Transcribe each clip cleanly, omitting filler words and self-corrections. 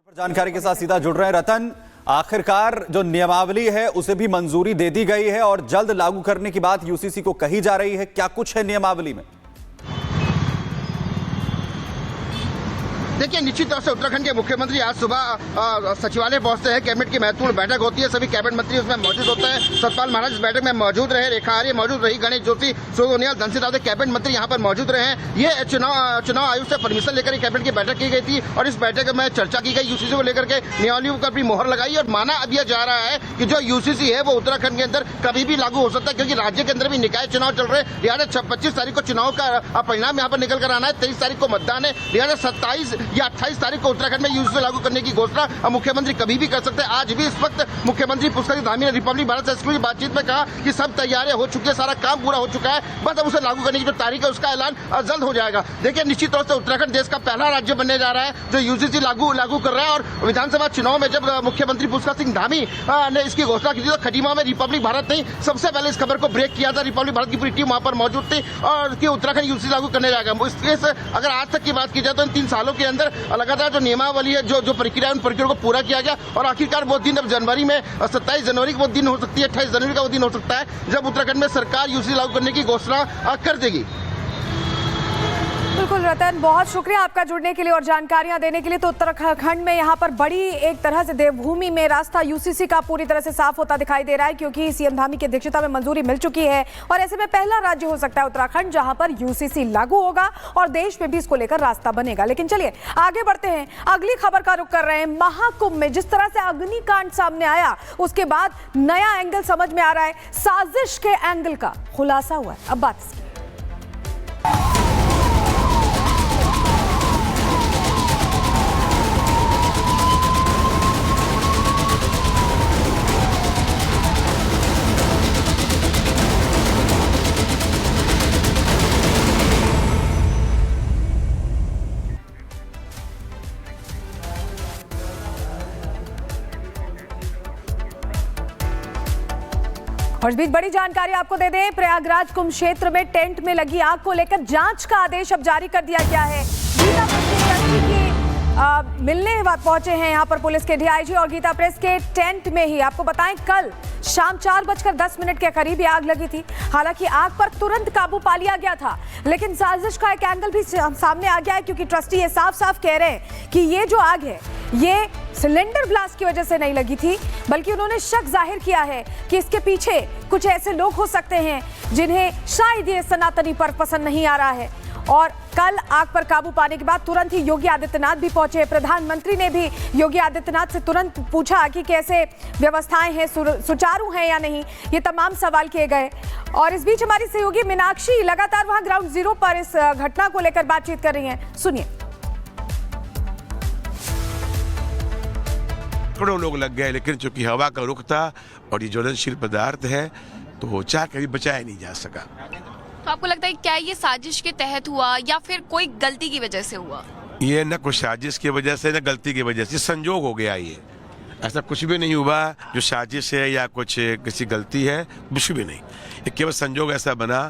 जानकारी के साथ सीधा जुड़ रहे हैं रतन। आखिरकार जो नियमावली है उसे भी मंजूरी दे दी गई है और जल्द लागू करने की बात यूसीसी को कही जा रही है। क्या कुछ है नियमावली में? देखिए, निश्चित तौर से उत्तराखंड के मुख्यमंत्री आज सुबह सचिवालय पहुंचते हैं। कैबिनेट की महत्वपूर्ण बैठक होती है, सभी कैबिनेट मंत्री उसमें मौजूद होते हैं। सतपाल महाराज इस बैठक में मौजूद रहे, रेखा आर्य मौजूद रही, गणेश जोशी, सोनियाल, धन सिंह रावत कैबिनेट मंत्री यहाँ पर मौजूद रहे हैं। ये चुनाव आयोग से परमिशन लेकर कैबिनेट की बैठक की गई थी और इस बैठक में चर्चा की गई, यूसीसी को लेकर के नियमावलियों पर भी मोहर लगाई और माना अब यह जा रहा है कि जो यूसीसी है वो उत्तराखंड के अंदर कभी भी लागू हो सकता है, क्योंकि राज्य के अंदर भी निकाय चुनाव चल रहे हैं। लिहाजा 25 तारीख को चुनाव का परिणाम यहाँ पर निकल कर आना है, 23 तारीख को मतदान है। लिहाजा 27 या 28 तारीख को उत्तराखंड में यूसीसी लागू करने की घोषणा मुख्यमंत्री कभी भी कर सकते हैं। आज भी इस वक्त मुख्यमंत्री पुष्कर सिंह धामी ने रिपब्लिक भारत से की बातचीत में कहा कि सब तैयारियां हो चुकी है, सारा काम पूरा हो चुका है, बस अब उसे लागू करने की जो तारीख है उसका ऐलान जल्द हो जाएगा। देखिए, निश्चित तौर से उत्तराखंड देश का पहला राज्य बनने जा रहा है जो यूसीसी लागू कर रहा है। और विधानसभा चुनाव में जब मुख्यमंत्री पुष्कर सिंह धामी ने इसकी घोषणा की थी तो खटीमा में रिपब्लिक भारत ने सबसे पहले इस खबर को ब्रेक किया था। रिपब्लिक भारत की पूरी टीम वहां पर मौजूद थी और उत्तराखंड यूसीसी लागू करने जाएगा। अगर आज तक की बात की जाए तो इन 3 सालों के अंदर लगातार जो नियमावली है, जो प्रक्रिया, उन प्रक्रिया को पूरा किया गया और आखिरकार वो दिन अब जनवरी में 27 जनवरी को वो दिन हो सकती है, 28 जनवरी का वो दिन हो सकता है जब उत्तराखंड में सरकार यूसीसी लागू करने की घोषणा कर देगी। बिल्कुल रतन, बहुत शुक्रिया आपका जुड़ने के लिए और जानकारियां देने के लिए। तो उत्तराखंड में यहाँ पर बड़ी एक तरह से देवभूमि में रास्ता यूसीसी का पूरी तरह से साफ होता दिखाई दे रहा है, क्योंकि सीएम धामी की अध्यक्षता में मंजूरी मिल चुकी है और ऐसे में पहला राज्य हो सकता है उत्तराखंड जहां पर यूसीसी लागू होगा और देश में भी इसको लेकर रास्ता बनेगा। लेकिन चलिए आगे बढ़ते हैं, अगली खबर का रुख कर रहे हैं। महाकुंभ में जिस तरह से अग्निकांड सामने आया उसके बाद नया एंगल समझ में आ रहा है, साजिश के एंगल का खुलासा हुआ है। अब बात इसकी। और इस बीच बड़ी जानकारी आपको दे दें, प्रयागराज कुंभ क्षेत्र में टेंट में लगी आग को लेकर जांच का आदेश अब जारी कर दिया गया है। गीता प्रेस की मिलने पहुंचे हैं यहाँ पर पुलिस के डीआईजी और गीता प्रेस के टेंट में ही आपको बताएं कल शाम 4:10 के करीब ये आग लगी थी। हालांकि आग पर तुरंत काबू पा लिया गया था, लेकिन साजिश का एक एंगल भी सामने आ गया है, क्योंकि ट्रस्टी ये साफ साफ कह रहे हैं कि ये जो आग है ये सिलेंडर ब्लास्ट की वजह से नहीं लगी थी, बल्कि उन्होंने शक जाहिर किया है कि इसके पीछे कुछ ऐसे लोग हो सकते हैं जिन्हें शायद ये सनातनी पर्व पसंद नहीं आ रहा है। और कल आग पर काबू पाने के बाद तुरंत ही योगी आदित्यनाथ भी पहुंचे। प्रधानमंत्री ने भी योगी आदित्यनाथ से तुरंत पूछा कि कैसे व्यवस्थाएं हैं, सुचारू हैं या नहीं, ये तमाम सवाल किए गए। और इस बीच हमारी सहयोगी मीनाक्षी लगातार वहां ग्राउंड जीरो पर इस घटना को लेकर बातचीत कर रही हैं, सुनिए। करोड़ों लोग लग गए, लेकिन चूंकि हवा का रुख था और ये ज्वलनशील पदार्थ है तो चाह कभी बचाया नहीं जा सका। तो आपको लगता है क्या ये साजिश के तहत हुआ या फिर कोई गलती की वजह से हुआ? ये न कोई साजिश की वजह से न गलती की वजह से, संजोग हो गया। ये ऐसा कुछ भी नहीं हुआ जो साजिश है या कुछ किसी गलती है, कुछ भी नहीं। ये केवल संजोग ऐसा बना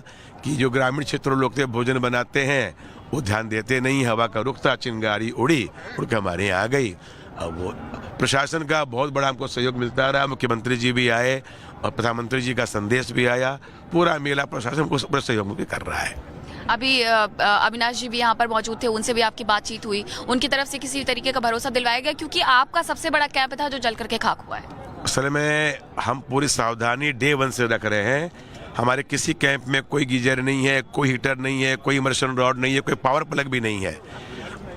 कि जो ग्रामीण क्षेत्रों लोग थे भोजन बनाते हैं वो ध्यान देते नहीं, हवा का रुख था, चिंगारी उड़ के हमारे यहाँ आ गई। अब वो प्रशासन का बहुत बड़ा हमको सहयोग मिलता रहा, मुख्यमंत्री जी भी आए और प्रधानमंत्री जी का संदेश भी आया, पूरा मेला प्रशासन को पूरा सहयोग भी कर रहा है। अभी अविनाश जी भी यहाँ पर मौजूद थे, उनसे भी आपकी बातचीत हुई, उनकी तरफ से किसी तरीके का भरोसा दिलवाया गया, क्योंकि आपका सबसे बड़ा कैंप था जो जल करके खाक हुआ है? असल में हम पूरी सावधानी डे 1 से रख रहे हैं। हमारे किसी कैंप में कोई गीजर नहीं है, कोई हीटर नहीं है, कोई इमर्शन रॉड नहीं है, कोई पावर प्लग भी नहीं है,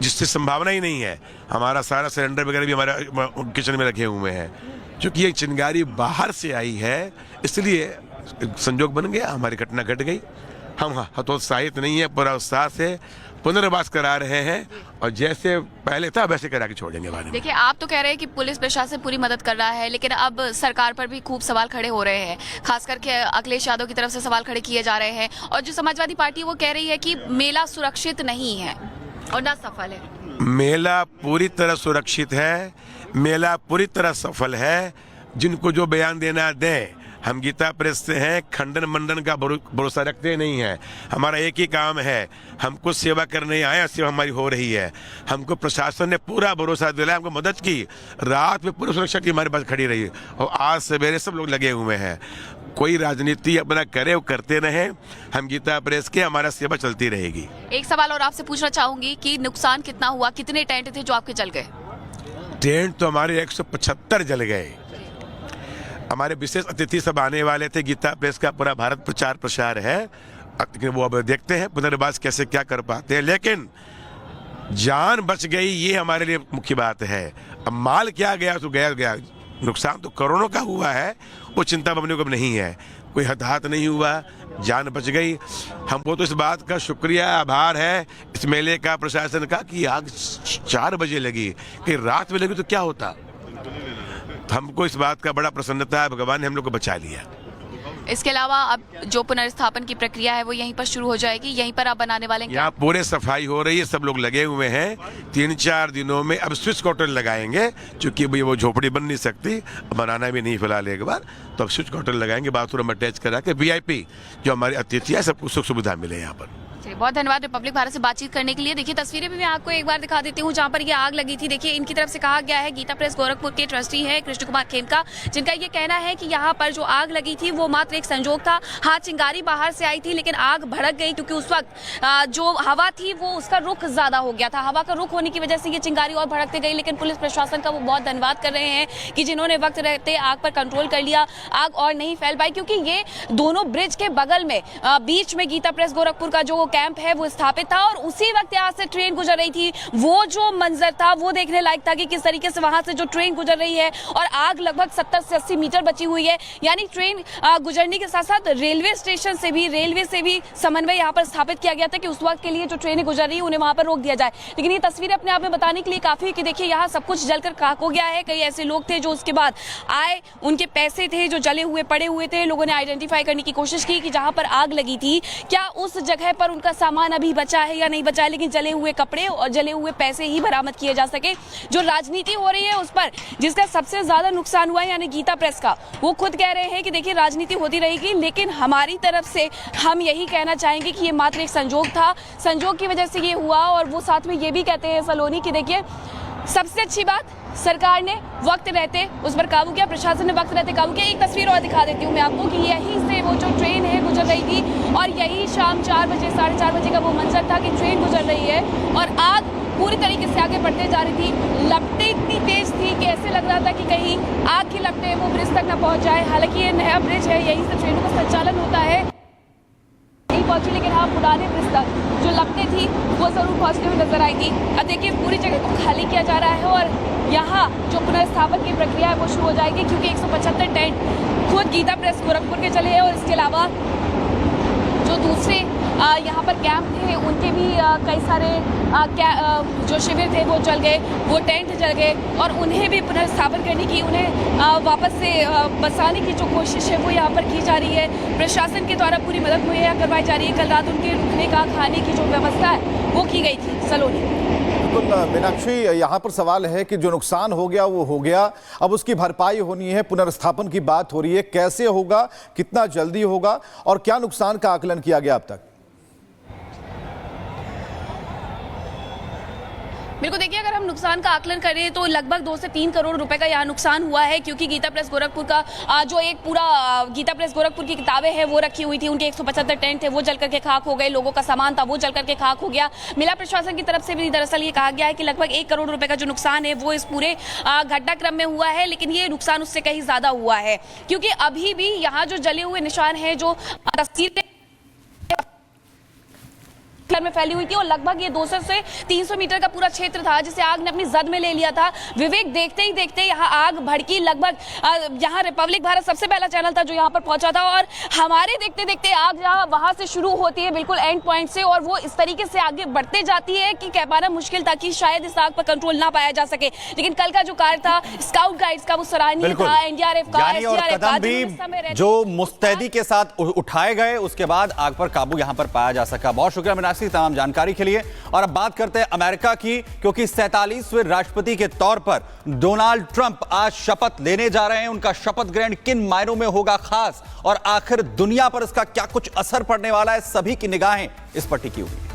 जिससे संभावना ही नहीं है। हमारा सारा सिलेंडर वगैरह भी हमारे किचन में रखे हुए हैं। क्योंकि ये चिंगारी बाहर से आई है इसलिए संजोग बन गया, हमारी घटना घट गई। हम हतोत्साहित नहीं है, पूरा उत्साह से पुनर्वास करा रहे हैं और जैसे पहले था वैसे करा के छोड़ देंगे बाद में। देखिए, आप तो कह रहे हैं कि पुलिस प्रशासन पूरी मदद कर रहा है, लेकिन अब सरकार पर भी खूब सवाल खड़े हो रहे हैं, खास करके अखिलेश यादव की तरफ से सवाल खड़े किए जा रहे हैं। और जो समाजवादी पार्टी वो कह रही है कि मेला सुरक्षित नहीं है और ना सफल है। मेला पूरी तरह सुरक्षित है, मेला पूरी तरह सफल है। जिनको जो बयान देना दें, हम गीता प्रेस से हैं, खंडन मंडन का भरोसा रखते नहीं हैं। हमारा एक ही काम है, हमको सेवा करने आए, सेवा हमारी हो रही है। हमको प्रशासन ने पूरा भरोसा दिलाया, हमको मदद की, रात में पूरी सुरक्षा की हमारे पास खड़ी रही और आज सवेरे सब लोग लगे हुए हैं। कोई राजनीति अपना करे, वो करते रहे। हम गीता प्रेस के, हमारा सेवा चलती रहेगी। एक सवाल और आपसे पूछना चाहूंगी कि नुकसान कितना हुआ, कितने टेंट थे जो आपके जल गए? टेंट तो हमारे 175 जल गए। हमारे विशेष अतिथि सब आने वाले थे। गीता प्रेस का पूरा भारत प्रचार प्रसार है, लेकिन वो अब देखते हैं पुनर्वास कैसे क्या कर पाते हैं। लेकिन जान बच गई, ये हमारे लिए मुख्य बात है। अब माल क्या गया तो गया गया, नुकसान तो करोड़ों का हुआ है, वो चिंता बमने को नहीं है। कोई हताहत नहीं हुआ, जान बच गई। हमको तो इस बात का शुक्रिया, आभार है इस मेले का, प्रशासन का, कि आग 4 बजे लगी, कि रात में लगी तो क्या होता। हमको इस बात का बड़ा प्रसन्नता है, भगवान ने हम लोग को बचा लिया। इसके अलावा अब जो पुनर्स्थापन की प्रक्रिया है वो यहीं पर शुरू हो जाएगी, यहीं पर आप बनाने वाले हैं? यहाँ पूरे सफाई हो रही है, सब लोग लगे हुए हैं। 3-4 दिनों में अब स्विच कॉटन लगाएंगे, क्योंकि भाई वो झोपड़ी बन नहीं सकती, बनाना भी नहीं फिलहाल एक बार, तो अब स्विच कॉटन लगाएंगे, बाथरूम अटैच करा के। VIP जो हमारे अतिथि है, सबको सुख सुविधा मिले यहाँ पर। बहुत धन्यवाद रिपब्लिक भारत से बातचीत करने के लिए। देखिए तस्वीरें भी मैं आपको एक बार दिखा देती हूँ जहाँ पर ये आग लगी थी। देखिए इनकी तरफ से कहा गया है, गीता प्रेस गोरखपुर के ट्रस्टी है कृष्ण कुमार खेमका, जिनका ये कहना है कि यहाँ पर जो आग लगी थी वो मात्र एक संजोग था। हाँ, चिंगारी बाहर से आई थी, लेकिन आग भड़क गई क्योंकि उस वक्त जो हवा थी वो उसका रुख ज्यादा हो गया था। हवा का रुख होने की वजह से ये चिंगारी और भड़कते गई। लेकिन पुलिस प्रशासन का वो बहुत धन्यवाद कर रहे हैं कि जिन्होंने वक्त रहते आग पर कंट्रोल कर लिया, आग और नहीं फैल पाई। क्योंकि ये दोनों ब्रिज के बगल में बीच में गीता प्रेस गोरखपुर का जो कैंप है वो स्थापित था और उसी वक्त यहाँ से ट्रेन गुजर रही थी। वो जो मंजर था वो देखने लायक था कि किस तरीके से वहां से जो ट्रेन गुजर रही है और आग लगभग 70 से 80 मीटर बची हुई है। यानी ट्रेन गुजरने के साथ साथ रेलवे स्टेशन से भी, रेलवे से भी समन्वय यहाँ पर स्थापित किया गया था कि उस वक्त के लिए जो ट्रेनें गुजर रही है उन्हें वहां पर रोक दिया जाए। लेकिन ये तस्वीरें अपने आप में बताने के लिए काफी है कि देखिए यहाँ सब कुछ जलकर खाक हो गया है। कई ऐसे लोग थे जो उसके बाद आए, उनके पैसे थे जो जले हुए पड़े हुए थे। लोगों ने आइडेंटिफाई करने की कोशिश की कि जहां पर आग लगी थी क्या उस जगह पर उनका सामान अभी बचा है या नहीं बचा है, लेकिन जले हुए कपड़े और जले हुए पैसे ही बरामद किए जा सके। जो राजनीति हो रही है उस पर जिसका सबसे ज्यादा नुकसान हुआ है यानी गीता प्रेस का, वो खुद कह रहे हैं कि देखिए राजनीति होती रहेगी, लेकिन हमारी तरफ से हम यही कहना चाहेंगे कि ये मात्र एक संजोग था, संजोग की वजह से ये हुआ। और वो साथ में ये भी कहते हैं सलोनी कि देखिए सबसे अच्छी बात सरकार ने वक्त रहते उस पर काबू किया, प्रशासन ने वक्त रहते काबू किया। एक तस्वीर और दिखा देती हूँ मैं आपको कि यहीं से वो जो ट्रेन है गुजर रही थी और यही शाम 4 बजे 4:30 बजे का वो मंजर था कि ट्रेन गुजर रही है और आग पूरी तरीके से आगे बढ़ते जा रही थी। लपटें इतनी तेज थी कि ऐसे लग रहा था कि कहीं आग की लपटें वो ब्रिज तक न पहुंच जाए। हालांकि ये नया ब्रिज है, यहीं से ट्रेनों का संचालन होता है, नहीं पहुंची, लेकिन हाँ पुराने ब्रिज तक जो लपटें थी वो जरूर पहुंचती हुई नजर आएगी। अब देखिए पूरी जगह को खाली किया जा रहा है और यहाँ जो पुनर्स्थापन की प्रक्रिया है वो शुरू हो जाएगी, क्योंकि 175 टेंट खुद गीता प्रेस गोरखपुर के चले हैं और इसके अलावा जो दूसरे यहाँ पर कैंप थे उनके भी कई सारे जो शिविर थे वो जल गए, वो टेंट जल गए और उन्हें भी पुनर्स्थापन करने की, उन्हें वापस से बसाने की जो कोशिश है वो यहाँ पर की जा रही है। प्रशासन के द्वारा पूरी मदद मुहैया करवाई जा रही है। कल रात उनके रुकने का, खाने की जो व्यवस्था है वो की गई थी। सलोनी बिल्कुल मीनाक्षी, यहाँ पर सवाल है कि जो नुकसान हो गया वो हो गया, अब उसकी भरपाई होनी है, पुनर्स्थापन की बात हो रही है, कैसे होगा, कितना जल्दी होगा और क्या नुकसान का आकलन किया गया अब तक? बिल्कुल, देखिए अगर हम नुकसान का आकलन करें तो लगभग 2 से 3 करोड़ रुपए का यहाँ नुकसान हुआ है, क्योंकि गीता प्रेस गोरखपुर का जो एक पूरा गीता प्रेस गोरखपुर की किताबें हैं वो रखी हुई थी, उनके 175 टेंट थे वो जल करके खाक हो गए, लोगों का सामान था वो जल करके खाक हो गया। मेला प्रशासन की तरफ से भी दरअसल ये कहा गया है कि लगभग 1 करोड़ रुपए का जो नुकसान है वो इस पूरे घटनाक्रम में हुआ है, लेकिन ये नुकसान उससे कहीं ज्यादा हुआ है, क्योंकि अभी भी यहाँ जो जले हुए निशान है, जो तस्वीरें में फैली हुई थी और लगभग ये 200 से 300 मीटर का पूरा क्षेत्र था जिसे आग ने अपनी जद में ले लिया था। विवेक, देखते ही देखते यहाँ आग भड़की। लगभग यहाँ रिपब्लिक भारत सबसे पहला चैनल था जो यहाँ पर पहुंचा था और हमारे देखते देखते आग जहाँ वहां से शुरू होती है बिल्कुल एंड पॉइंट से और वो इस तरीके से आगे बढ़ते जाती है कि कह पाना मुश्किल था कि शायद इस आग पर कंट्रोल ना पाया जा सके। लेकिन कल का जो कार्य था स्काउट गाइड्स का वो सराहनीय था, एनडीआरएफ का, एसडीआरएफ का, भी जो मुस्तैदी के साथ उठाए गए, उसके बाद आग पर काबू यहाँ पर पाया जा सका। बहुत शुक्रिया। प्रयासी तमाम जानकारी के लिए। और अब बात करते हैं अमेरिका की, क्योंकि 47वें राष्ट्रपति के तौर पर डोनाल्ड ट्रंप आज शपथ लेने जा रहे हैं। उनका शपथ ग्रहण किन मायनों में होगा खास, और आखिर दुनिया पर इसका क्या कुछ असर पड़ने वाला है, सभी की निगाहें इस पर टिकी हुई।